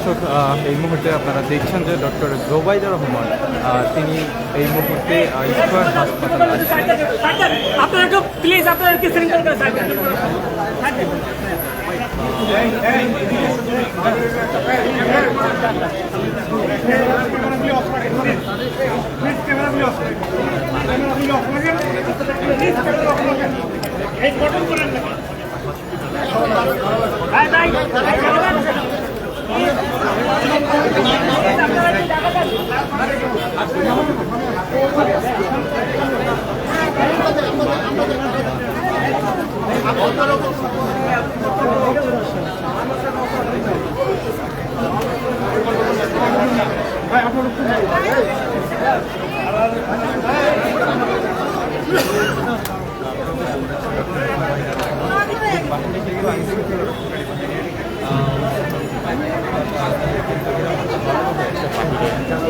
দর্শক এই মুহূর্তে আপনারা দেখছেন যে ডক্টর জোবাইদা রহমান তিনি এই মুহূর্তে স্কয়ার হাসপাতালে আপনারা প্লিজ আপনাদেরকে সেন্টার করে থাকবেন।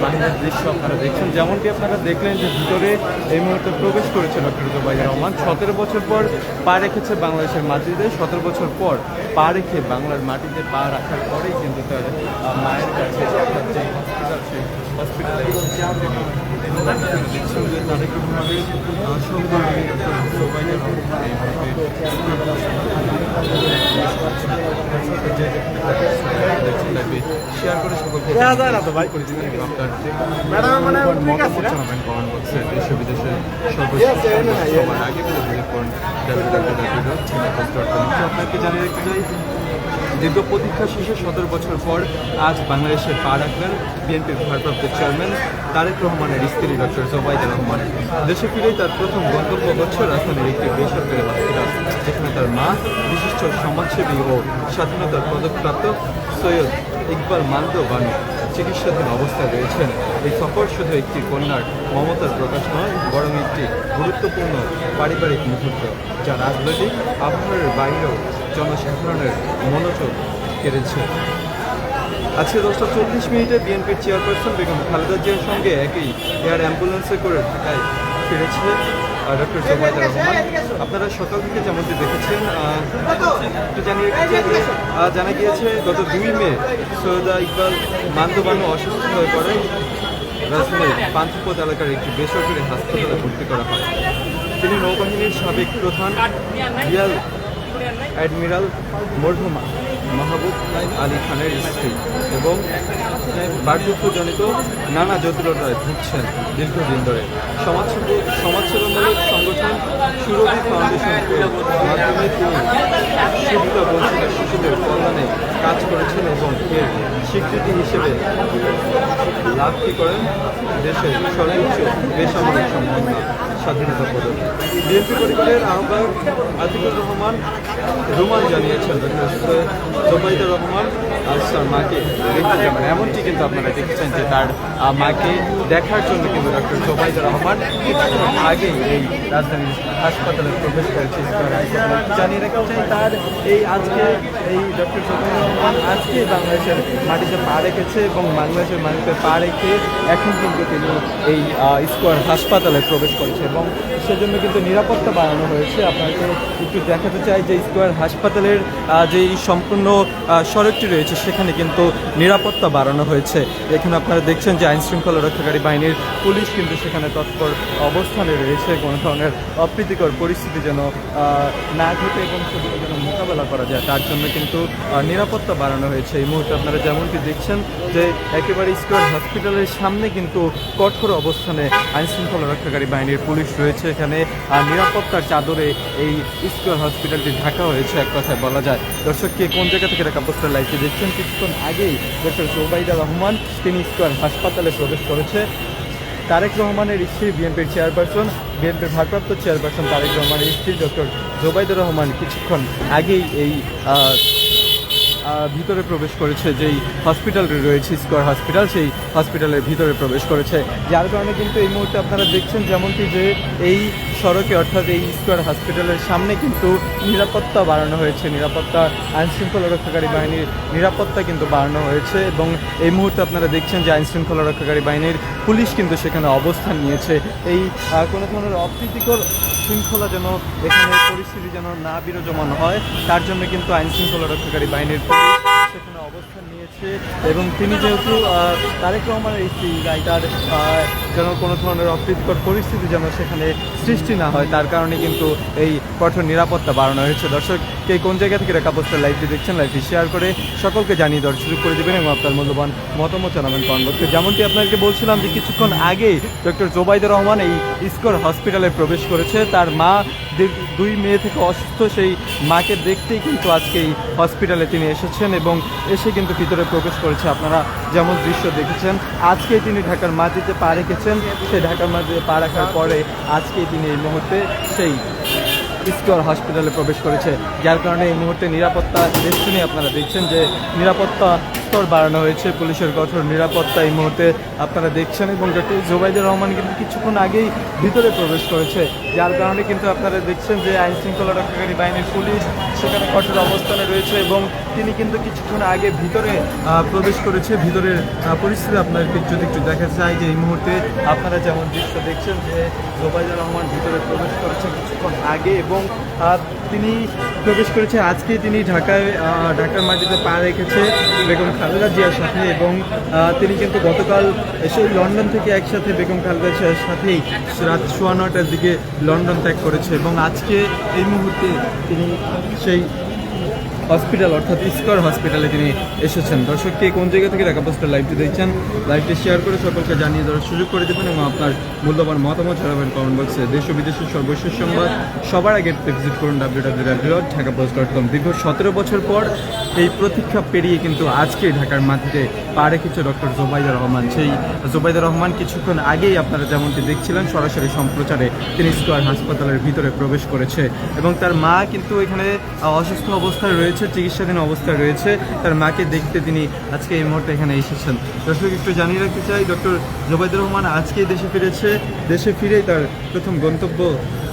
বাহিনীর দৃশ্য আপনারা দেখছেন, যেমনটি আপনারা দেখলেন যে ভিতরে এই মুহূর্তে প্রবেশ করেছে ডক্টর জোবাইদা রহমান। 17 বছর পর পা রেখেছে বাংলাদেশের মাটিতে। 17 বছর পর পা রেখে বাংলার মাটিতে পা রাখার পরেই কিন্তু তার মায়ের কাছে অর্থাৎ যে হসপিটাল, সেই হসপিটালে দেখছেন যে তারেক রহমানের সহকর্মী ডক্টর জোবাইদা রহমান এই শেয়ার করে সকলকে জানাবেন কমেন্ট বক্সে। দেশে বিদেশে সবার আগে আপনাকে জানিয়ে রাখতে চাই, দীর্ঘ প্রতীক্ষা শেষে 17 বছর পর আজ বাংলাদেশে পা রাখলেন বিএনপির ভারপ্রাপ্ত চেয়ারম্যান তারেক রহমানের স্ত্রী ডক্টর জোবাইদা রহমান। দেশে ফিরেই তার প্রথম গন্তব্য হচ্ছে রাজধানীর একটি বেসরকারি হসপিটাল, যেখানে তার মা বিশিষ্ট সমাজসেবী ও স্বাধীনতার পদকপ্রাপ্ত সৈয়দ ইকবাল মালদো বানু চিকিৎসাধীন অবস্থায় রয়েছেন। এই সফর শুধু একটি কন্যার মমতার প্রকাশ নয়, বরং একটি গুরুত্বপূর্ণ পারিবারিক মুহূর্ত, যা রাজনৈতিক আবহাওয়ার বাইরেও জনসাধারণের মনোযোগ কেড়েছে। আজকে 10:40 বিএনপির চেয়ারপারসন বেগম খালেদা জিয়ার সঙ্গে একই এয়ার অ্যাম্বুলেন্সে করে ঢাকায় ফিরেছে ডক্টর জোবাইদা রহমান। আপনারা সকাল থেকে যেমনটি দেখেছেন, জানা গিয়েছে গত 2 মে সৈয়দা ইকবাল মালদো বানু অসুস্থ হয়ে পড়েন। রাজধানীর পান্থপথ এলাকার একটি বেসরকারি হাসপাতালে ভর্তি করা হয়। তিনি নৌবাহিনীর সাবেক প্রধান রিয়াল অ্যাডমিরাল মরহুম মাহবুব আলী খানের স্ত্রী এবং বার্ধক্যজনিত নানা জটিলতায় ভুগছেন দীর্ঘদিন ধরে। সমাজসেবামূলক সংগঠন সুরভি ফাউন্ডেশনের মাধ্যমে তিনি সুবিধা বঞ্চিত শিশুদের কল্যাণে কাজ করেছেন এবং এর স্বীকৃতি হিসেবে লাভটি করেন দেশের সর্বোচ্চ বেসামরিক সম্মাননা স্বাধীনতা পদক। বিএনপি পরিবারের আহ্বায়ক আতিকুর রহমান রুমান জানিয়েছেন ডক্টর জোবাইদা রহমান আজ তার মাকে দেখতে যাবেন। এমনটি কিন্তু আপনারা দেখছেন যে তার মাকে দেখার জন্য কিন্তু ডক্টর জোবাইদা রহমান কিছুক্ষণ আগেই এই রাজধানীর হাসপাতালে প্রবেশ করেছে। জানিয়ে রাখতে চাই, তার এই আজকে এই ডক্টর জোবাইদা রহমান আজকে বাংলাদেশের মাটিতে পা রেখেছে এবং বাংলাদেশের মাটিতে পা রেখে এখন কিন্তু তিনি এই স্কয়ার হাসপাতালে প্রবেশ করেছে এবং সেজন্য কিন্তু নিরাপত্তা বাড়ানো হয়েছে। আপনাকে একটু দেখাতে চাই যে স্কয়ার হাসপাতালের যেই সম্পূর্ণ সড়কটি রয়েছে সেখানে কিন্তু নিরাপত্তা বাড়ানো হয়েছে। এখানে আপনারা দেখছেন যে আইনশৃঙ্খলা রক্ষাকারী বাহিনীর পুলিশ কিন্তু সেখানে তৎপর অবস্থানে রয়েছে, কোনো ধরনের অপ্রীতিকর পরিস্থিতি যেন না ঘটে এবং সেগুলো যেন মোকাবেলা করা যায় তার জন্য কিন্তু নিরাপত্তা বাড়ানো হয়েছে। এই মুহূর্তে আপনারা যেমনটি দেখছেন যে একেবারে স্কয়ার হসপিটালের সামনে কিন্তু কঠোর অবস্থানে আইনশৃঙ্খলা রক্ষাকারী বাহিনীর পুলিশ রয়েছে। এখানে নিরাপত্তার চাদরে এই স্কয়ার হসপিটালটি ঢাকা হয়েছে এক কথায় বলা যায়। দর্শককে কোন জায়গা থেকে কাপড়টা লাইভটি দেখছেন, কিছুক্ষণ আগেই ডক্টর জোবাইদা রহমান তিনি স্কয়ার হাসপাতালে প্রবেশ করেছে। তারেক রহমানের স্ত্রী বিএনপির চেয়ারপারসন, বিএনপির ভারপ্রাপ্ত চেয়ারপারসন তারেক রহমানের স্ত্রী ডক্টর জোবাইদা রহমান কিছুক্ষণ আগেই এই ভিতরে প্রবেশ করেছে। যেই হসপিটালটি রয়েছে স্কয়ার হসপিটাল, সেই হসপিটালের ভিতরে প্রবেশ করেছে, যার কারণে কিন্তু এই মুহূর্তে আপনারা দেখছেন যেমনটি যে এই সড়কে অর্থাৎ এই স্কয়ার হসপিটালের সামনে কিন্তু নিরাপত্তা বাড়ানো হয়েছে, নিরাপত্তা আইনশৃঙ্খলা রক্ষাকারী বাহিনীর নিরাপত্তা কিন্তু বাড়ানো হয়েছে এবং এই মুহূর্তে আপনারা দেখছেন যে আইনশৃঙ্খলা রক্ষাকারী বাহিনীর পুলিশ কিন্তু সেখানে অবস্থান নিয়েছে। এই কোনো ধরনের অপ্রীতিকর শৃঙ্খলা যেন এখানে পরিস্থিতি যেন না বিরাজমান হয় তার জন্য কিন্তু আইনশৃঙ্খলা রক্ষাকারী বাহিনীর পুলিশ সেখানে অবস্থান নিয়েছে এবং তিনি যেহেতু তারেক রহমানের স্ত্রী রাইটার যেন কোনো ধরনের অপ্রীতিকর পরিস্থিতি যেন সেখানে সৃষ্টি না হয় তার কারণে কিন্তু এই কঠোর নিরাপত্তা বাড়ানো হয়েছে। দর্শক কে কোন জায়গা থেকে রেখা পোস্টার লাইভটি দেখছেন, লাইভটি শেয়ার করে সকলকে জানিয়ে দেওয়ার সুযোগ করে দেবেন এবং আপনার মূল্যবান মতামত জানাবেন কমেন্ট বক্সে। যেমনটি আপনাকে বলছিলাম যে কিছুক্ষণ আগেই ডক্টর জোবাইদুর রহমান এই স্কোর হসপিটালে প্রবেশ করেছে। তার মা 2 মেয়ে থেকে অসুস্থ, সেই মাকে দেখতেই কিন্তু আজকে এই হসপিটালে তিনি এসেছেন এবং এসে কিন্তু ভিতরে প্রবেশ করেছে। আপনারা যেমন দৃশ্য দেখেছেন, আজকে তিনি ঢাকার মাটিতে পা রেখেছেন, সেই ঢাকার মাটিতে পা রাখার পরে আজকে তিনি এই মুহূর্তে সেই স্কোর হসপিটালে প্রবেশ করেছে, যার কারণে এই মুহূর্তে নিরাপত্তা বেষ্টনী আপনারা দেখছেন যে নিরাপত্তা স্তর বাড়ানো হয়েছে, পুলিশের কঠোর নিরাপত্তা এই মুহূর্তে আপনারা দেখছেন এবং ডক্টর জোবাইদুর রহমান কিন্তু কিছুক্ষণ আগেই ভিতরে প্রবেশ করেছে, যার কারণে কিন্তু আপনারা দেখছেন যে আইন শৃঙ্খলা রক্ষাকারী বাহিনীর পুলিশ সেখানে কঠোর অবস্থানে রয়েছে এবং তিনি কিন্তু কিছুক্ষণ আগে ভিতরে প্রবেশ করেছে। ভিতরের পরিস্থিতি আপনাদেরকে যদি একটু দেখা যায় যে এই মুহূর্তে আপনারা যেমন দৃশ্য দেখছেন যে জোবাইদুর রহমান ভিতরে প্রবেশ করেছে কিছুক্ষণ আগে এবং তিনি প্রবেশ করেছে আজকে তিনি ঢাকার মাটিতে পা রেখেছে বেগম খালেদা জিয়ার সাথে এবং তিনি কিন্তু গতকাল সেই লন্ডন থেকে একসাথে বেগম খালেদা জিয়ার সাথেই রাত 9:15টার দিকে লন্ডন ত্যাগ করেছে এবং আজকে এই মুহূর্তে তিনি সেই হসপিটাল অর্থাৎ স্কোর হসপিটালে তিনি এসেছেন। দর্শককে কোন জায়গা থেকে রেখা পোস্টার লাইভটি দেখছেন, লাইভটি শেয়ার করে সকলকে জানিয়ে দেওয়ার সুযোগ করে দেবেন এবং আপনার মূল্যবান মতামত জানাবেন কমেন্ট বক্সে। দেশ ও বিদেশের সর্বশেষ সংবাদ সবার আগে ভিজিট করুন www.dhakapost.com। দীর্ঘ 17 বছর পর এই প্রতীক্ষা পেরিয়ে কিন্তু আজকে ঢাকার মাটিতে পা রেখেছে ডক্টর জোবাইদুর রহমান। সেই জোবাইদুর রহমান কিছুক্ষণ আগেই আপনারা যেমনটি দেখছিলেন সরাসরি সম্প্রচারে তিনি স্কোয়ার হাসপাতালের ভিতরে প্রবেশ করেছে এবং তার মা কিন্তু এখানে অসুস্থ অবস্থায় রয়েছে, চিকিৎসাধীন অবস্থায় রয়েছে। তার মাকে দেখতে তিনি আজকে এই মুহূর্তে এখানে এসেছেন। দর্শক একটু জানিয়ে রাখতে চাই, ডক্টর জোবাইদুর রহমান আজকে দেশে ফিরেছে। দেশে ফিরেই তার প্রথম গন্তব্য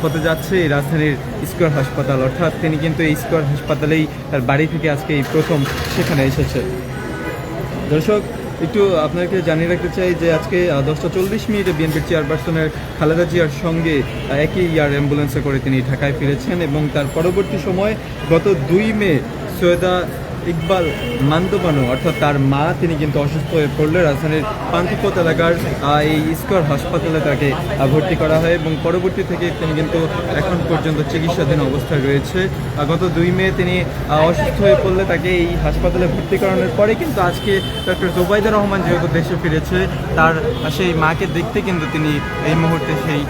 হতে যাচ্ছে এই রাজধানীর স্কোয়ার হাসপাতাল, অর্থাৎ তিনি কিন্তু এই স্কোয়ার হাসপাতালেই তার বাড়ি থেকে আজকে এই প্রথম সেখানে এসেছে। দর্শক একটু আপনাকে জানিয়ে রাখতে চাই যে আজকে 10:40 বিএনপির চেয়ারপারসনের খালেদা জিয়ার সঙ্গে একই এয়ার অ্যাম্বুলেন্সে করে তিনি ঢাকায় ফিরেছেন এবং তার পরবর্তী সময় গত 2 মে সৈয়দা ইকবাল মান্দবানু অর্থাৎ তার মা তিনি কিন্তু অসুস্থ হয়ে পড়লে রাজধানীর পান্থপথ এলাকার এই স্কোয়ার হাসপাতালে তাকে ভর্তি করা হয় এবং পরবর্তী থেকে তিনি কিন্তু এখন পর্যন্ত চিকিৎসাধীন অবস্থায় রয়েছে। গত 2 মে তিনি অসুস্থ হয়ে পড়লে তাকে এই হাসপাতালে ভর্তি করানোর পরে কিন্তু আজকে ডক্টর জোবাইদুর রহমান যেহেতু দেশে ফিরেছে তার সেই মাকে দেখতে কিন্তু তিনি এই মুহূর্তে সেই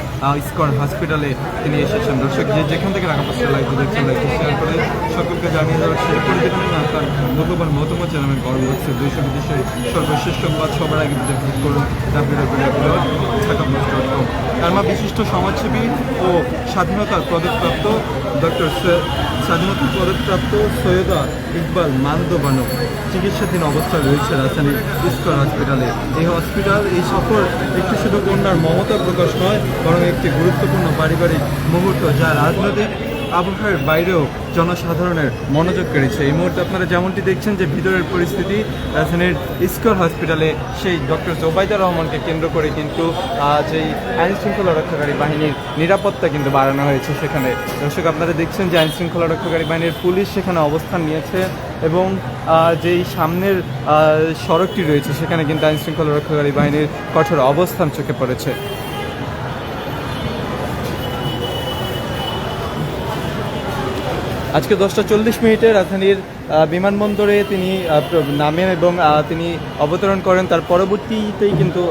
স্কোয়ার হসপিটালে তিনি এসেছেন। দর্শক যেখান থেকে ঢাকা পোস্টার লাইভটি দেখছেন লাইভটি শেয়ার করে সকলকে জানিয়ে দেওয়ার সুযোগ করে দেবেন আপনার মূল্যবান মতামত জানাবেন কমেন্ট বক্সে। দেশ ও বিদেশের সর্বশেষ সংবাদ সবার আগে ভিজিট করুন www.dhakapost.com। তার মা বিশিষ্ট সমাজসেবী ও স্বাধীনতার পদকপ্রাপ্ত সৈয়দা ইকবাল মান্দবানু চিকিৎসাধীন অবস্থায় রয়েছে রাজধানীর স্কোয়ার হসপিটালে। এই সফর একটি শুধু কন্যার মমতা প্রকাশ নয়, বরং একটি গুরুত্বপূর্ণ পারিবারিক মুহূর্ত যা রাজনৈতিক আবহাওয়ার বাইরেও জনসাধারণের মনোযোগ কেড়েছে। এই মুহূর্তে আপনারা যেমনটি দেখছেন যে ভিতরের পরিস্থিতি রাজধানীর স্কোয়ার হসপিটালে সেই ডক্টর জোবাইদুর রহমানকে কেন্দ্র করে কিন্তু যেই আইন শৃঙ্খলা রক্ষাকারী বাহিনীর নিরাপত্তা কিন্তু বাড়ানো হয়েছে সেখানে। দর্শক আপনারা দেখছেন যে আইন শৃঙ্খলা রক্ষাকারী বাহিনীর পুলিশ সেখানে অবস্থান নিয়েছে এবং যেই সামনের সড়কটি রয়েছে সেখানে কিন্তু আইন শৃঙ্খলা রক্ষাকারী বাহিনীর কঠোর অবস্থান চোখে পড়েছে। আজকে 10:40 রাজধানীর বিমানবন্দরে তিনি নামেন এবং তিনি অবতরণ করেন। তার পরবর্তীতেই কিন্তু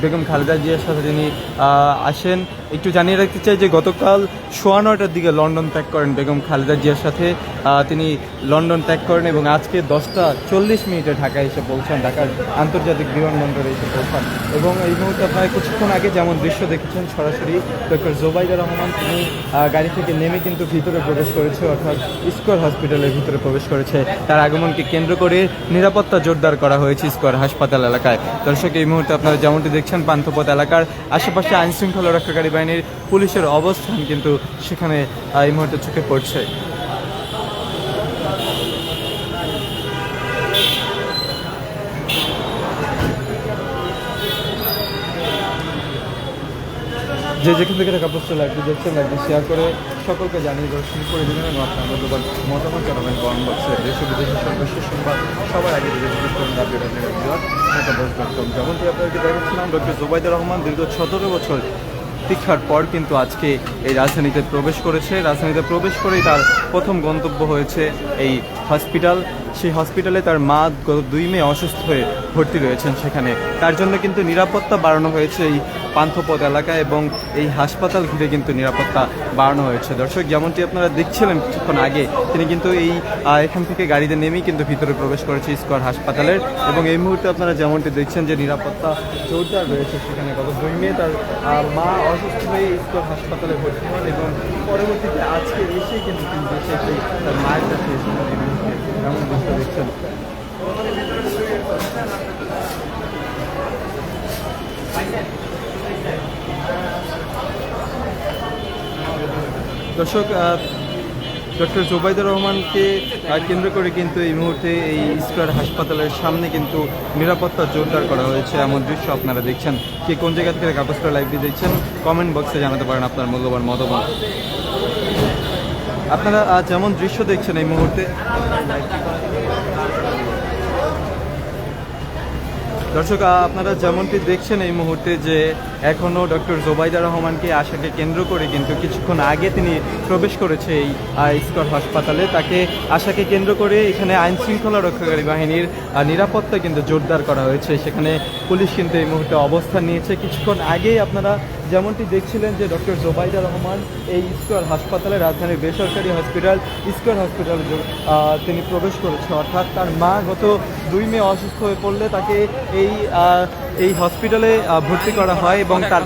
বেগম খালেদা জিয়ার সাথে তিনি আসেন। একটু জানিয়ে রাখতে চাই যে গতকাল 9:15টার দিকে লন্ডন ত্যাগ করেন বেগম খালেদা জিয়ার সাথে তিনি লন্ডন ত্যাগ করেন এবং আজকে 10:40 ঢাকায় এসে পৌঁছান, ঢাকার আন্তর্জাতিক বিমানবন্দরে এসে পৌঁছান এবং এই মুহূর্তে আপনারা কিছুক্ষণ আগে যেমন দৃশ্য দেখেছেন সরাসরি ডক্টর জোবাইদুর রহমান তিনি গাড়ি থেকে নেমে কিন্তু ভিতরে প্রবেশ করেছে, অর্থাৎ স্কোয়ার হসপিটালের ভিতরে প্রবেশ করেছে। তার আগমনকে কেন্দ্র করে নিরাপত্তা জোরদার করা হয়েছে স্কোয়ার হাসপাতাল এলাকায়। দর্শক এই মুহূর্তে আপনারা যেমনটি দেখছেন পান্থপথ এলাকার আশেপাশে আইন শৃঙ্খলা রক্ষাকারী বাহিনীর পুলিশের অবস্থান কিন্তু সেখানে এই মুহূর্তে চোখে পড়ছে। যে যেখান থেকে টাকা পোস্টে লাইভটি দেখছেন লাইভটি শেয়ার করে সকলকে জানিয়ে দেওয়ার শুরু করে দেবেন এবং আপনার মূল্যবান মতামত জানাবেন কমেন্ট বক্সে। দেশ ও বিদেশের সর্বশেষ সংবাদ সবার আগে ভিজিট করুন www.ঢাকাপোস্ট.com। যেমনটি আপনাদেরকে দেখাচ্ছিলাম, ডক্টর জোবাইদুর রহমান দীর্ঘ 17 বছর প্রতীক্ষার পর কিন্তু আজকে এই রাজধানীতে প্রবেশ করেছে। রাজধানীতে প্রবেশ করেই তার প্রথম গন্তব্য হয়েছে এই হসপিটাল। সেই হসপিটালে তার মা গত 2 মে অসুস্থ হয়ে ভর্তি রয়েছেন সেখানে। তার জন্য কিন্তু নিরাপত্তা বাড়ানো হয়েছে এই পান্থপথ এলাকায় এবং এই হাসপাতাল ঘিরে কিন্তু নিরাপত্তা বাড়ানো হয়েছে। দর্শক, যেমনটি আপনারা দেখছিলেন কিছুক্ষণ আগে, তিনি কিন্তু এখান থেকে গাড়িতে নেমেই কিন্তু ভিতরে প্রবেশ করেছে স্কয়ার হাসপাতালের। এবং এই মুহূর্তে আপনারা যেমনটি দেখছেন যে নিরাপত্তা জোরদার রয়েছে সেখানে। গত 2 মে তার মা অসুস্থ হয়ে স্কয়ার হাসপাতালে ভর্তি হন এবং পরবর্তীতে আজকে এসেই কিন্তু তিনি দেশে এসে তার মায়ের কাছে এসে এই মুহূর্তে এমন দৃশ্য দেখছেন। দর্শক, ডক্টর জোবাইদুর রহমানকে কেন্দ্র করে কিন্তু এই মুহূর্তে এই স্কয়ার হাসপাতালের সামনে কিন্তু নিরাপত্তা জোরদার করা হয়েছে এমন দৃশ্য আপনারা দেখছেন। কে কোন জায়গা থেকে কাগজটা লাইভটি দেখছেন কমেন্ট বক্সে জানাতে পারেন আপনার মূল্যবান মতামত। আপনারা যেমন দৃশ্য দেখছেন এই মুহূর্তে, দর্শক আপনারা যেমনটি দেখছেন এই মুহূর্তে যে এখনও ডক্টর জোবাইদুর রহমানকে আশাকে কেন্দ্র করে কিন্তু কিছুক্ষণ আগে তিনি প্রবেশ করেছে এই স্কয়ার হাসপাতালে। তাকে আশাকে কেন্দ্র করে এখানে আইন শৃঙ্খলা রক্ষাকারী বাহিনীর নিরাপত্তা কিন্তু জোরদার করা হয়েছে। সেখানে পুলিশ কিন্তু এই মুহূর্তে অবস্থান নিয়েছে। কিছুক্ষণ আগেই আপনারা যেমনটি দেখছিলেন যে ডক্টর জোবাইদুর রহমান এই স্কয়ার হাসপাতালে, রাজধানীর বেসরকারি হসপিটাল স্কয়ার হসপিটাল তিনি প্রবেশ করেছে। অর্থাৎ তার মা গত 2 মে অসুস্থ হয়ে পড়লে তাকে এই হসপিটালে ভর্তি করা হয় এবং তার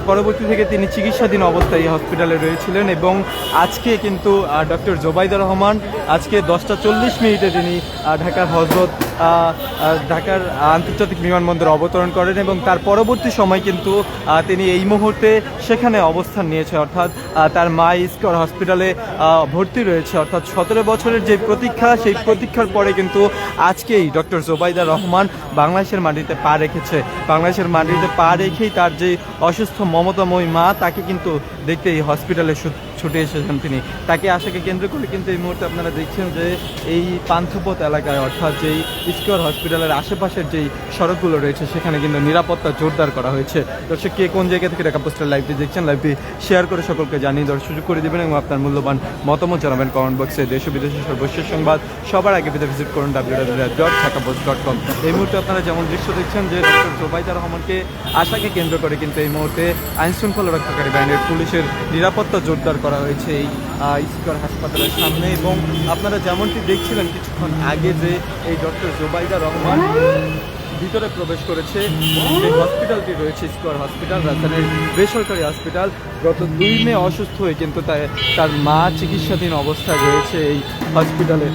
পরবর্তী থেকে তিনি চিকিৎসাধীন অবস্থায় এই হসপিটালে রয়েছিলেন। এবং আজকে কিন্তু ডক্টর জোবাইদুর রহমান আজকে 10:40 তিনি ঢাকার আন্তর্জাতিক বিমানবন্দরে অবতরণ করেন এবং তার পরবর্তী সময় কিন্তু তিনি এই মুহূর্তে সেখানে অবস্থান নিয়েছে। অর্থাৎ তার মা স্কয়ার হসপিটালে ভর্তি রয়েছে। অর্থাৎ 17 বছরের যে প্রতীক্ষা, সেই প্রতীক্ষার পরে কিন্তু আজকেই ডক্টর জোবাইদুর রহমান বাংলাদেশের মাটিতে পা রেখেছে। বাংলাদেশের মাটিতে পা রেখেই তার যে অসুস্থ মমতাময়ী মা তাকে কিন্তু দেখতে এই হসপিটালে ছুটে এসেছেন তিনি। তাকে আশাকে কেন্দ্র করে কিন্তু এই মুহূর্তে আপনারা দেখছেন যে এই পান্থপথ এলাকায়, অর্থাৎ যেই স্কয়ার হসপিটালের আশেপাশের যেই সড়কগুলো রয়েছে সেখানে কিন্তু নিরাপত্তা জোরদার করা হয়েছে। দর্শক, কে কোন জায়গা থেকে ঢাকা পোস্টের লাইভটি দেখছেন লাইভটি শেয়ার করে সকলকে জানিয়ে দেওয়ার সুযোগ করে দেবেন এবং আপনার মূল্যবান মতামত জানাবেন কমেন্ট বক্সে। দেশ ও বিদেশের সর্বশেষ সংবাদ সবার আগে ভিজিট করুন www.ঢাকাপোস্ট.com। এই মুহূর্তে আপনারা যেমন দৃশ্য দেখছেন যে ডক্টর জোবাইদুর রহমানকে আশাকে কেন্দ্র করে কিন্তু এই মুহূর্তে আইন শৃঙ্খলা রক্ষাকারী বাহিনীর পুলিশের নিরাপত্তা জোরদার করা হয়েছে এই স্কয়ার হাসপাতালের সামনে। এবং আপনারা যেমনটি দেখছিলেন কিছুক্ষণ আগে যে এই ডক্টর জোবাইদুর রহমান ভিতরে প্রবেশ করেছে। যে হসপিটালটি রয়েছে স্কয়ার হসপিটাল, রাজধানীর বেসরকারি হসপিটাল, গত 2 মে অসুস্থ হয়ে কিন্তু তার মা চিকিৎসাধীন অবস্থায় রয়েছে এই হসপিটালে।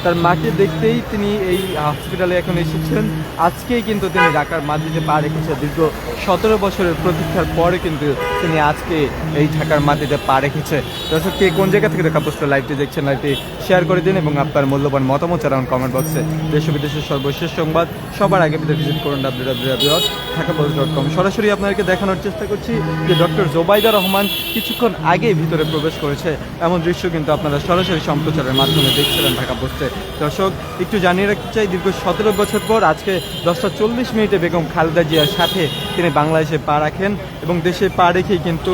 তার মাকে দেখতেই তিনি এই হসপিটালে এখন এসেছেন। আজকেই কিন্তু তিনি ঢাকার মাটিতে পা রেখেছে। দীর্ঘ 17 বছরের প্রতীক্ষার পরে কিন্তু তিনি আজকে এই ঢাকার মাটিতে পা রেখেছে। দর্শক, কে কোন জায়গা থেকে ঢাকা পোস্টের লাইভটি দেখছেন লাইভটি শেয়ার করে দিন এবং আপনার মূল্যবান মতামত জানান কমেন্ট বক্সে। দেশ ও বিদেশের সর্বশেষ সংবাদ সবার আগে ভিজিট করুন www.ঢাকাপোস্ট.com। সরাসরি আপনাদেরকে দেখানোর চেষ্টা করছি যে ডক্টর জোবাইদুর রহমান কিছুক্ষণ আগে ভিতরে প্রবেশ করেছে এমন দৃশ্য কিন্তু আপনারা সরাসরি সম্প্রচারের মাধ্যমে দেখছিলেন ঢাকা পোস্টে। দর্শক, একটু জানিয়ে রাখতে চাই, দীর্ঘ 17 বছর পর আজকে 10:40 বেগম খালেদা জিয়ার সাথে তিনি বাংলাদেশে পা রাখেন এবং দেশে পা রেখেই কিন্তু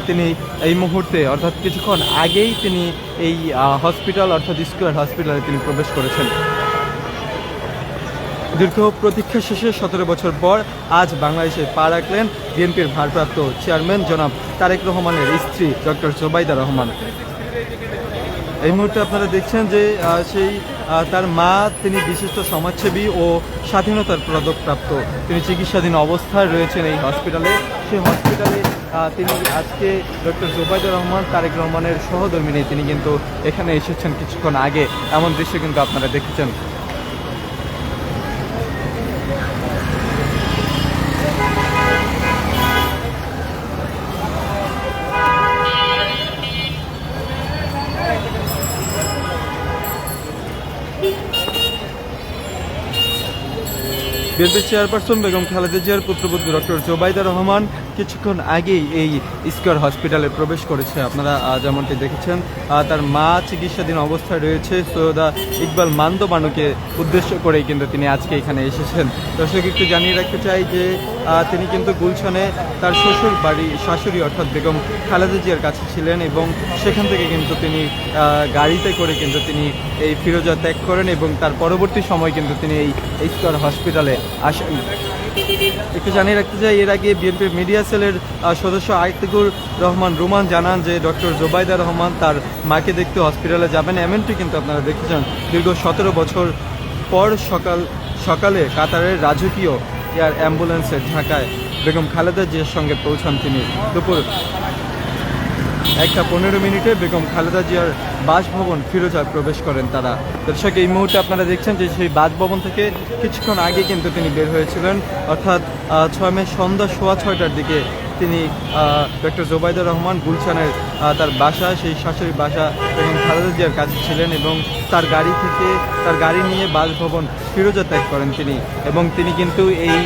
তিনি এই মুহূর্তে, অর্থাৎ কিছুক্ষণ আগেই তিনি এই হসপিটাল অর্থাৎ স্কয়ার হসপিটালে তিনি প্রবেশ করেছেন। দীর্ঘ প্রতীক্ষা শেষে 17 বছর পর আজ বাংলাদেশে পা রাখলেন বিএনপির ভারপ্রাপ্ত চেয়ারম্যান জনাব তারেক রহমানের স্ত্রী ডক্টর জোবাইদুর রহমান। এই মুহূর্তে আপনারা দেখছেন যে তার মা, তিনি বিশিষ্ট সমাজসেবী ও স্বাধীনতার পদকপ্রাপ্ত। তিনি চিকিৎসাধীন অবস্থায় রয়েছেন এই হসপিটালে। সেই হসপিটালে তিনি আজকে ডক্টর জোবাইদুর রহমান তারেক রহমানের সহধর্মিনী তিনি কিন্তু এখানে এসেছেন কিছুক্ষণ আগে এমন দৃশ্য কিন্তু আপনারা দেখেছেন। বিএনপি চেয়ারপারসন বেগম খালেদা জিয়ার পুত্রবধূ ডক্টর জোবাইদা রহমান কিছুক্ষণ আগেই এই স্কয়ার হসপিটালে প্রবেশ করেছে। আপনারা যেমনটি দেখেছেন, তার মা চিকিৎসাধীন অবস্থায় রয়েছে। সৈয়দা ইকবাল মান্দ বানুকে উদ্দেশ্য করেই কিন্তু তিনি আজকে এখানে এসেছেন। দর্শক, একটু জানিয়ে রাখতে চাই যে তিনি কিন্তু গুলশানে তার শ্বশুর বাড়ি শাশুড়ি অর্থাৎ বেগম খালেদা জিয়ার কাছে ছিলেন এবং সেখান থেকে কিন্তু তিনি গাড়িতে করে কিন্তু তিনি এই ফিরোজা ত্যাগ করেন এবং তার পরবর্তী সময় কিন্তু তিনি এই স্কয়ার হসপিটালে আসেন। একটু জানিয়ে রাখতে চাই, এর আগে বিএনপির মিডিয়া সেলের সদস্য আইতিকুর রহমান রুমান জানান যে ডক্টর জোবাইদা রহমান তার মাকে দেখতে হসপিটালে যাবেন। এমনটি কিন্তু আপনারা দেখেছেন দীর্ঘ 17 বছর পর সকালে কাতারের রাজকীয় এয়ার অ্যাম্বুলেন্সের ঢাকায় বেগম খালেদা জিয়ার সঙ্গে পৌঁছান তিনি। দুপুর 1:15 বেগম খালেদা জিয়ার বাসভবন ফিরোজায় প্রবেশ করেন তারা। দর্শক, এই মুহূর্তে আপনারা দেখছেন যে সেই বাসভবন থেকে কিছুক্ষণ আগে কিন্তু তিনি বের হয়েছিলেন, অর্থাৎ 6 মে সন্ধ্যা 6:15টার দিকে তিনি ডক্টর জোবাইদা রহমান গুলশানের তার বাসা, সেই শাশুড়ি বাসা বেগম খালেদা জিয়ার কাছে ছিলেন এবং তার গাড়ি নিয়ে বাসভবন ফিরোজা ত্যাগ করেন তিনি। এবং তিনি কিন্তু এই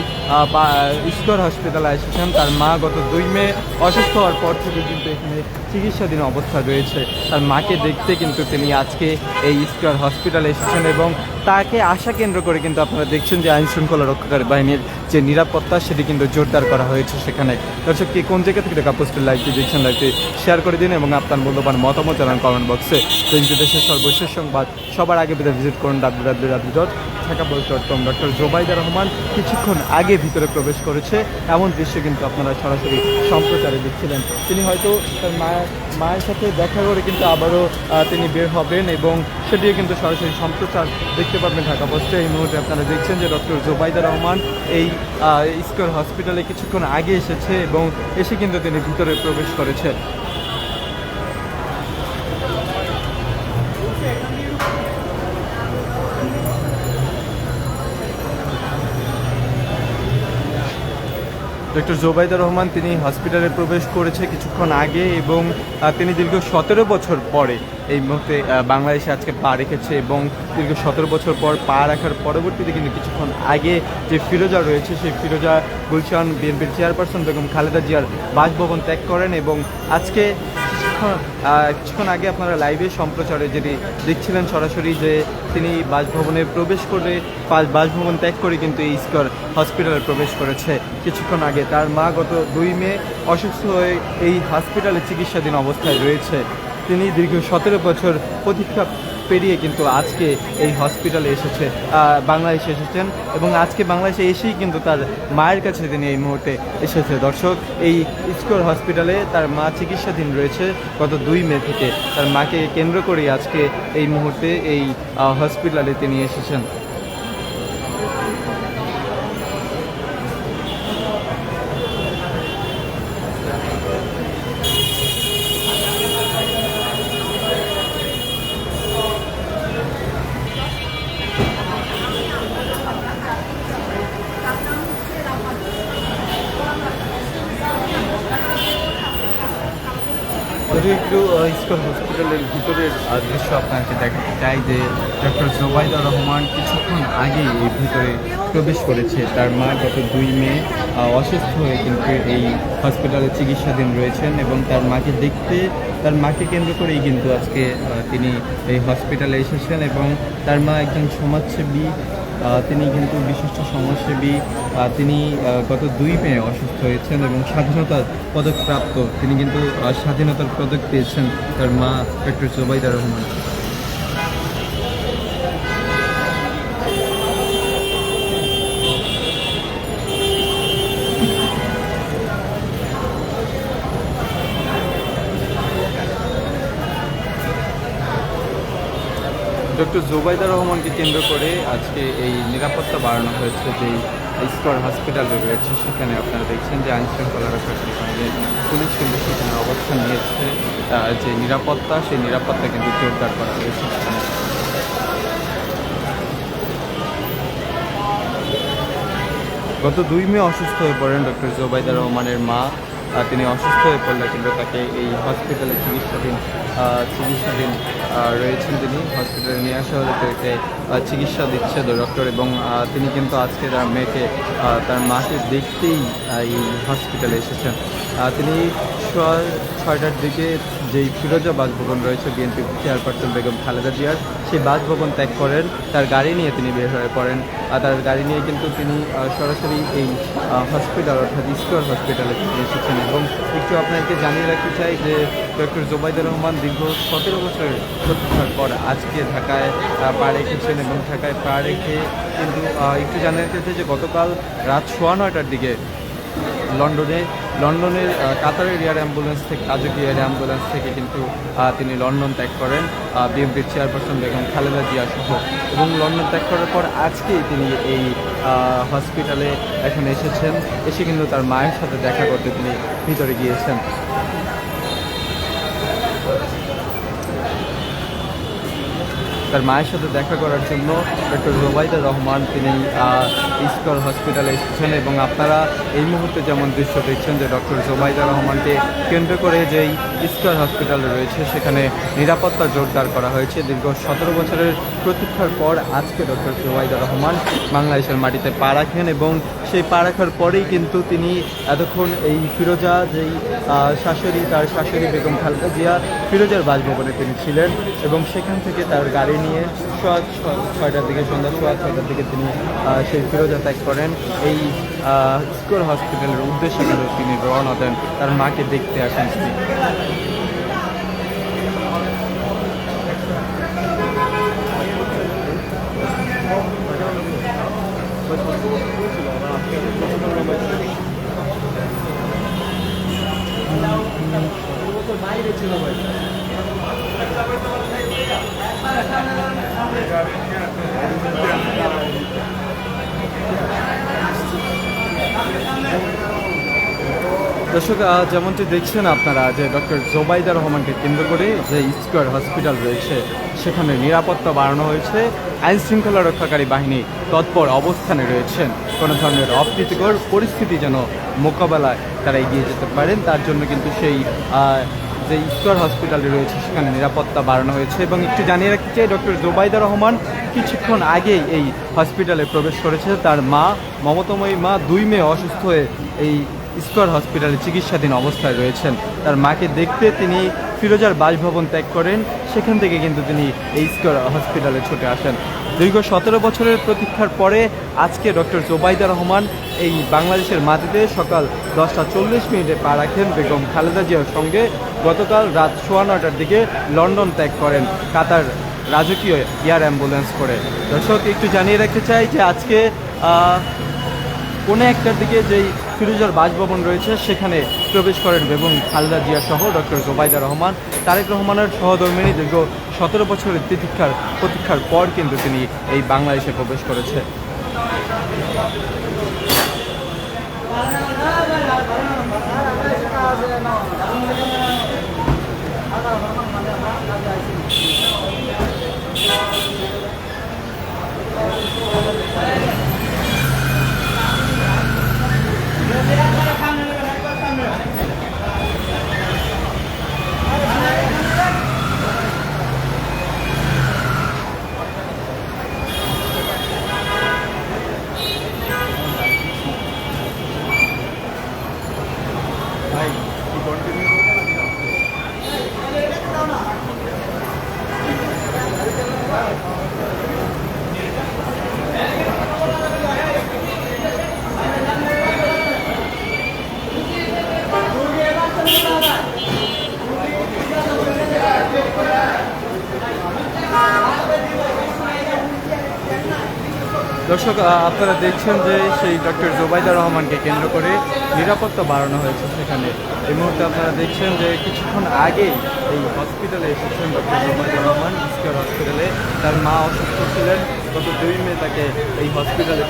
স্কয়ার হসপিটালে এসেছেন। তার মা গত 2 মে অসুস্থ হওয়ার পর থেকে কিন্তু এখানে চিকিৎসাধীন অবস্থায় রয়েছে। তার মাকে দেখতে কিন্তু তিনি আজকে এই স্কয়ার হসপিটালে এসেছেন এবং তাকে আশা কেন্দ্র করে কিন্তু আপনারা দেখছেন যে আইন শৃঙ্খলা রক্ষাকারী বাহিনীর যে নিরাপত্তা সেটি কিন্তু জোরদার করা হয়েছে সেখানে। দর্শক, কি কোন জায়গা থেকে কাপোস্টের লাইভটি দেখছেন, লাইভটি শেয়ার করে দিন এবং আপনার মূল্যবান মতামত জানান কমেন্ট বক্সে। দেশের সর্বশেষ সংবাদ সবার আগে ভিজিট করুন www.dhakapost.com। ডক্টর জোবাইদা রহমান কিছুক্ষণ আগে ভিতরে প্রবেশ করেছে, এমন দৃশ্য কিন্তু আপনারা সরাসরি সম্প্রচারে দেখছিলেন। তিনি হয়তো তার মায়ের সাথে দেখা করে কিন্তু আবারও তিনি বের হবেন এবং সেটিও কিন্তু সরাসরি সম্প্রচার দেখতে পাবেন ঢাকা পোস্টে। এই মুহূর্তে আপনারা দেখছেন যে ডক্টর জোবাইদা রহমান এই স্কয়ার হসপিটালে কিছুক্ষণ আগে এসেছে এবং এসে কিন্তু তিনি ভিতরে প্রবেশ করেছে। ডক্টর জোবাইদা রহমান তিনি হসপিটালে প্রবেশ করেছে কিছুক্ষণ আগে এবং তিনি দীর্ঘ 17 বছর পরে এই মুহূর্তে বাংলাদেশে আজকে পা রেখেছে এবং দীর্ঘ 17 বছর পর পা রাখার পরবর্তীতে কিন্তু কিছুক্ষণ আগে যে ফিরোজা রয়েছে সেই ফিরোজা গুলশান বিএনপির চেয়ারপারসন বেগম খালেদা জিয়ার বাসভবন ত্যাগ করেন এবং আজকে কিছুক্ষণ আগে আপনারা লাইভে সম্প্রচারে যেটি দেখছিলেন সরাসরি যে তিনি বাসভবনে প্রবেশ করে বাসভবন ত্যাগ করে কিন্তু এই স্কয়ার হসপিটালে প্রবেশ করেছে কিছুক্ষণ আগে। তার মা গত 2 মে অসুস্থ হয়ে এই হসপিটালে চিকিৎসাধীন অবস্থায় রয়েছে। তিনি দীর্ঘ 17 বছর প্রতীক্ষা পেরিয়ে কিন্তু আজকে এই হসপিটালে বাংলাদেশে এসেছেন এবং আজকে বাংলাদেশে এসেই কিন্তু তার মায়ের কাছে তিনি এই মুহূর্তে এসেছে। দর্শক, এই স্কয়ার হসপিটালে তার মা চিকিৎসাধীন রয়েছে গত 2 মে থেকে। তার মাকে কেন্দ্র করেই আজকে এই মুহূর্তে এই হসপিটালে তিনি এসেছেন। একটু স্কয়ার হসপিটালের ভিতরের দৃশ্য আপনাকে দেখাতে চাই যে ডক্টর জোবাইদা রহমান কিছুক্ষণ আগেই এই ভিতরে প্রবেশ করেছে। তার মা গত 2 মে অসুস্থ হয়ে কিন্তু এই হসপিটালে চিকিৎসাধীন রয়েছেন এবং তার মাকে কেন্দ্র করেই কিন্তু আজকে তিনি এই হসপিটালে এসেছেন এবং তার মা একজন সমাজসেবী, তিনি কিন্তু বিশিষ্ট সমাজসেবী। তিনি গত 2 মে অসুস্থ হয়েছেন এবং স্বাধীনতার পদক প্রাপ্ত। তিনি কিন্তু স্বাধীনতার পদক পেয়েছেন তার মা ডক্টর জোবাইদা রহমান। ডক্টর জোবাইদা রহমানকে কেন্দ্র করে আজকে এই নিরাপত্তা বাড়ানো হয়েছে। যে স্কয়ার হসপিটালে রয়েছে সেখানে আপনারা দেখছেন যে আইন শৃঙ্খলা রক্ষাকারী বাহিনীর পুলিশ কিন্তু সেখানে অবস্থান নিয়েছে। যে নিরাপত্তা, সেই নিরাপত্তা কিন্তু জোরদার করা হয়েছে সেখানে। গত 2 মে অসুস্থ হয়ে পড়েন ডক্টর জোবাইদা রহমানের মা তিনি অসুস্থ হয়ে পড়লে কিন্তু তাকে এই হসপিটালে চিকিৎসাধীন রয়েছেন। তিনি হসপিটালে নিয়ে আসা হলে তাকে চিকিৎসা দিচ্ছে ডক্টর, এবং তিনি কিন্তু আজকে তার মাকে দেখতেই এই হসপিটালে এসেছেন। তিনি 6টার দিকে যেই ফিরোজা বাসভবন রয়েছে বিএনপি চেয়ারপারসন বেগম খালেদা জিয়ার, সেই বাসভবন ত্যাগ করেন। তার গাড়ি নিয়ে তিনি বের হয়ে পড়েন। তার গাড়ি নিয়ে কিন্তু তিনি সরাসরি এই হসপিটাল অর্থাৎ স্কয়ার হসপিটালে এসেছেন। এবং একটু আপনাকে জানিয়ে রাখতে চাই যে ডক্টর জোবাইদুর রহমান দীর্ঘ 17 বছরের প্রতীক্ষার পর আজকে ঢাকায় পা রেখেছেন, এবং ঢাকায় পা রেখে কিন্তু একটু জানিয়ে রাখতে চাই যে গতকাল রাত 9:15টার দিকে লন্ডনের কাতারের এয়ার অ্যাম্বুলেন্স থেকে, রাজকীয় এয়ার অ্যাম্বুলেন্স থেকে কিন্তু তিনি লন্ডন ত্যাগ করেন বিএনপির চেয়ারপারসন বেগম খালেদা জিয়া সহ। এবং লন্ডন ত্যাগ করার পর আজকেই তিনি এই হসপিটালে এখন এসেছেন। এসে কিন্তু তার মায়ের সাথে দেখা করতে তিনি ভিতরে গিয়েছেন। তার মায়ের সাথে দেখা করার জন্য ডক্টর জোবাইদুর রহমান তিনি স্কয়ার হসপিটালে এসেছেন। এবং আপনারা এই মুহূর্তে যেমন দৃশ্য দেখছেন যে ডক্টর জোবাইদুর রহমানকে কেন্দ্র করে যেই স্কয়ার হসপিটাল রয়েছে সেখানে নিরাপত্তা জোরদার করা হয়েছে। দীর্ঘ 17 বছরের প্রতীক্ষার পর আজকে ডক্টর জোবাইদুর রহমান বাংলাদেশের মাটিতে পা রাখেন, এবং সেই পা রাখার পরেই কিন্তু তিনি এতক্ষণ এই ফিরোজা যেই তার শাশুড়ি বেগম খালেদা জিয়া ফিরোজার বাসভবনে তিনি ছিলেন, এবং সেখান থেকে তার গাড়ি নিয়ে সন্ধ্যা 6টার দিকে তিনি সেই ফিরোজা ত্যাগ করেন। এই স্কয়ার হসপিটালের উদ্দেশ্যে কিন্তু তিনি রওনা দেন, তার মাকে দেখতে আসেন তিনি। দর্শক, যেমনটি দেখছেন আপনারা যে ডক্টর জোবাইদুর রহমানকে কেন্দ্র করে যে স্কয়ার হসপিটাল রয়েছে সেখানে নিরাপত্তা বাড়ানো হয়েছে। আইন শৃঙ্খলা রক্ষাকারী বাহিনী তৎপর অবস্থানে রয়েছেন, কোনো ধরনের অপ্রীতিকর পরিস্থিতি যেন মোকাবেলায় তারা এগিয়ে যেতে পারেন তার জন্য কিন্তু সেই যে স্কয়ার হসপিটালে রয়েছে সেখানে নিরাপত্তা বাড়ানো হয়েছে। এবং একটু জানিয়ে রাখতে চাই ডক্টর জোবাইদুর রহমান কিছুক্ষণ আগেই এই হসপিটালে প্রবেশ করেছে। তার মা, মমতাময়ী মা, 2 মেয়ে অসুস্থ হয়ে এই স্কয়ার হসপিটালে চিকিৎসাধীন অবস্থায় রয়েছেন। তার মাকে দেখতে তিনি ফিরোজার বাসভবন ত্যাগ করেন, সেখান থেকে কিন্তু তিনি এই স্কয়ার হসপিটালে ছুটে আসেন। দীর্ঘ 17 বছরের প্রতীক্ষার পরে আজকে ডক্টর জোবাইদুর রহমান এই বাংলাদেশের মাটিতে সকাল 10:40 পা রাখেন বেগম খালেদা জিয়ার সঙ্গে। গতকাল রাত 9:15টার দিকে লন্ডন ত্যাগ করেন কাতার রাজকীয় এয়ার অ্যাম্বুলেন্স করে। দর্শক, একটু জানিয়ে রাখতে চাই যে আজকে 1:01টার দিকে যেই ফিরোজার বাসভবন রয়েছে সেখানে প্রবেশ করেন বেগম খালেদা জিয়া সহ ডক্টর জোবাইদুর রহমান। তারেক রহমানের সহধর্মিণী দীর্ঘ 17 বছরের প্রতীক্ষার পর কিন্তু তিনি এই বাংলাদেশে প্রবেশ করেছে। দর্শক, আপনারা দেখছেন যে সেই ডক্টর জোবাইদুর রহমানকে কেন্দ্র করে নিরাপত্তা বাড়ানো হয়েছে সেখানে। এই মুহূর্তে আপনারা দেখছেন যে কিছুক্ষণ আগেই এই হসপিটালে এসেছেন ডক্টর জোবাইদুর রহমান স্কয়ার হসপিটালে। তার মা অসুস্থ ছিলেন, গত 2 মে তাকে এই হসপিটালে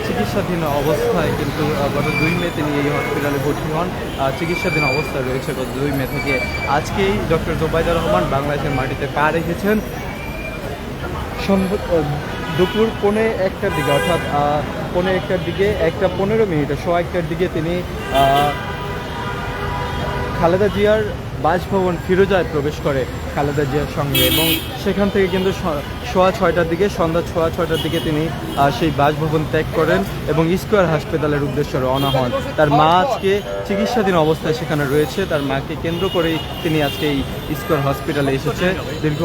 চিকিৎসাধীন অবস্থায় কিন্তু গত 2 মে তিনি এই হসপিটালে ভর্তি হন। চিকিৎসাধীন অবস্থায় রয়েছে গত 2 মে থেকে। আজকেই ডক্টর জোবাইদুর রহমান বাংলাদেশের মাটিতে পা রেখেছেন। দুপুর 1:45টার দিকে, অর্থাৎ পৌনে 1টার দিকে 1:15 সোয়া 1টার দিকে তিনি খালেদা জিয়ার বাসভবন ফিরোজায় প্রবেশ করে খালেদা জিয়ার সঙ্গে, এবং সেখান থেকে কিন্তু সোয়া 6টার দিকে সন্ধ্যা সোয়া 6টার দিকে তিনি সেই বাসভবন ত্যাগ করেন এবং স্কয়ার হাসপাতালের উদ্দেশ্যে রওনা হন। তার মা আজকে চিকিৎসাধীন অবস্থায় সেখানে রয়েছে। তার মাকে কেন্দ্র করেই তিনি আজকে এই স্কয়ার হসপিটালে এসেছে। দীর্ঘ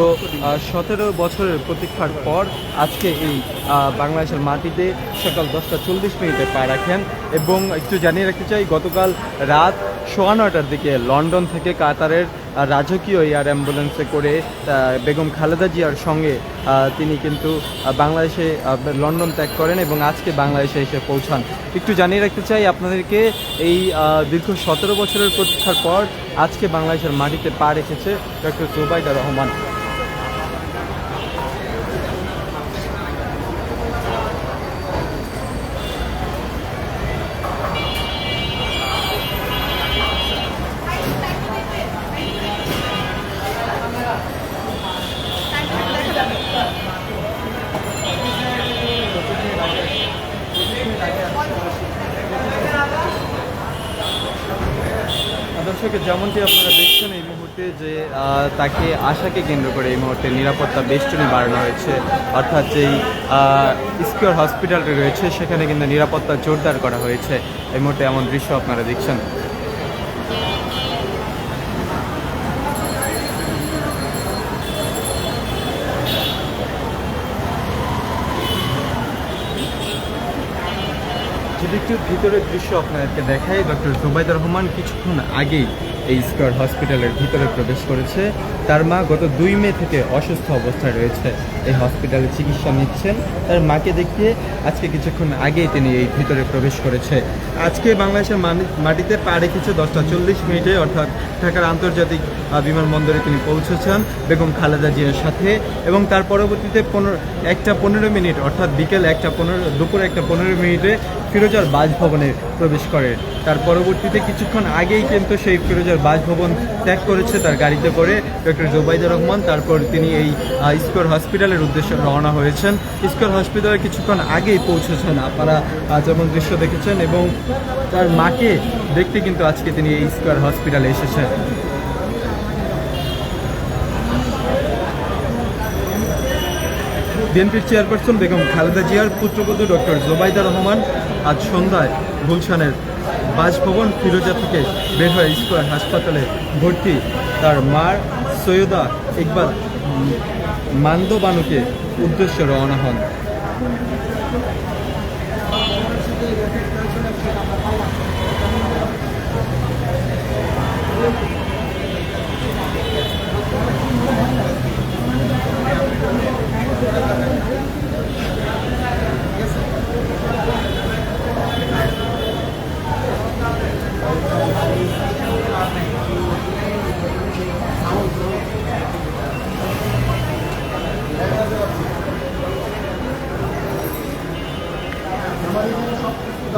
17 বছরের প্রতীক্ষার পর আজকে এই বাংলাদেশের মাটিতে সকাল 10:40 পা রাখেন। এবং একটু জানিয়ে রাখতে চাই, গতকাল রাত সোয়া 9টার দিকে লন্ডন থেকে কাতারের রাজকীয় এয়ার অ্যাম্বুলেন্সে করে বেগম খালেদা জিয়ার সঙ্গে তিনি কিন্তু বাংলাদেশে লন্ডন ত্যাগ করেন এবং আজকে বাংলাদেশে এসে পৌঁছান। একটু জানিয়ে রাখতে চাই আপনাদেরকে, এই দীর্ঘ 17 বছরের প্রতীক্ষার পর আজকে বাংলাদেশের মাটিতে পা রেখেছে ডক্টর জুবাইদা রহমান। দর্শক, যেমনটি আপনারা দেখছেন এই মুহূর্তে যে তাকে আশাকে কেন্দ্র করে এই মুহূর্তে নিরাপত্তা বেষ্টনী বাড়ানো হয়েছে, অর্থাৎ যেই স্কয়ার হসপিটালটি রয়েছে সেখানে কিন্তু নিরাপত্তা জোরদার করা হয়েছে। এই মুহূর্তে এমন দৃশ্য আপনারা দেখছেন। যদি একটু ভিতরের দৃশ্য আপনাদেরকে দেখাই, ডক্টর জুবাইদা রহমান কিছুক্ষণ আগেই এই স্কয়ার হসপিটালের ভিতরে প্রবেশ করেছে। তার মা গত 2 মে থেকে অসুস্থ অবস্থায় রয়েছে, এই হসপিটালে চিকিৎসা নিচ্ছেন। তার মাকে দেখতে আজকে কিছুক্ষণ আগেই তিনি এই ভিতরে প্রবেশ করেছে। আজকে বাংলাদেশের মাটিতে পা রেখেছে 10:40 অর্থাৎ ঢাকার আন্তর্জাতিক বিমানবন্দরে তিনি পৌঁছেছেন বেগম খালেদা জিয়ার সাথে, এবং তার পরবর্তীতে 1:15 অর্থাৎ বিকেল 1:15 দুপুর 1:15 ফিরোজার বাসভবনে প্রবেশ করেন। তার পরবর্তীতে কিছুক্ষণ আগেই কিন্তু সেই ফিরোজার বাসভবন ত্যাগ করেছে তার গাড়িতে করে ডক্টর জুবাইদা রহমান। তারপর তিনি এই স্কয়ার হসপিটালের উদ্দেশ্যে রওনা হয়েছেন। স্কয়ার হসপিটালে কিছুক্ষণ আগেই পৌঁছেছেন আপনারা যেমন দৃশ্য দেখেছেন, এবং তার মাকে দেখতে কিন্তু আজকে তিনি এই স্কয়ার হসপিটালে এসেছেন। বিএনপির চেয়ারপারসন বেগম খালেদা জিয়ার পুত্রবধূ ডক্টর জুবাইদা রহমান আজ সন্ধ্যায় গুলশানের বাসভবন ফিরোজা থেকে বের হয়ে স্কয়ার হাসপাতালে ভর্তি তার মার সৈয়দা ইকবাল মান্দবানুকে উদ্দেশ্যে রওনা হন।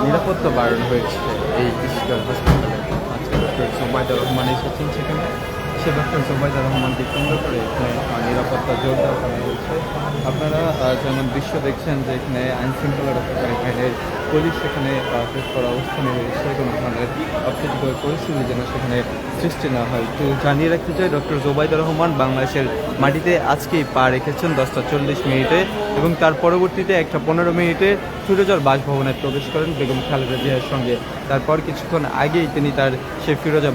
নিরাপত্তা বাড়ানো হয়েছে এই স্কয়ার হসপিটালে। আজকে ডক্টর জুবাইদা রহমান এসেছেন সেখানে, সে ডক্টর জুবাইদা রহমানকে কেন্দ্র করে এখানে নিরাপত্তা জোরদার করা হয়েছে। আপনারা যেমন দৃশ্য দেখছেন যে এখানে আইনশৃঙ্খলা রক্ষাকারী বাহিনীর পুলিশ সেখানে করা অবস্থানে রয়েছে, কোনো ধরনের অপ্রীতিকর পরিস্থিতি যেন সেখানে সৃষ্টি না হয়। তো জানিয়ে রাখতে চাই, ডক্টর জুবাইদা রহমান বাংলাদেশের মাটিতে আজকেই পা রেখেছেন 10:40 এবং তার পরবর্তীতে 1:15 ফিরোজার বাসভবনে প্রবেশ করেন বেগম খালেদা জিয়ার সঙ্গে। তারপর কিছুক্ষণ আগেই তিনি তার সেই ফিরোজা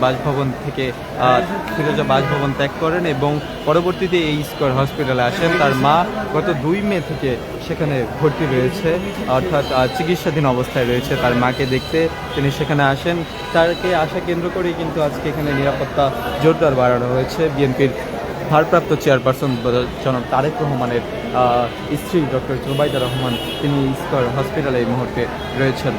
বাসভবন ত্যাগ করেন এবং পরবর্তীতে এই স্কয়ার হসপিটালে আসেন। তার মা গত 2 মে থেকে সেখানে ভর্তি রয়েছে, অর্থাৎ চিকিৎসাধীন অবস্থায় রয়েছে। তার মাকে দেখতে তিনি সেখানে আসেন। তাকে আসা কেন্দ্র করেই কিন্তু আজকে এখানে নিরাপত্তা জোরদার বাড়ানো হয়েছে। বিএনপির ভারপ্রাপ্ত চেয়ারপারসন জনাব তারেক রহমানের স্ত্রী ডক্টর জুবাইদা রহমান তিনি স্কয়ার হসপিটালে এই মুহূর্তে রয়েছেন।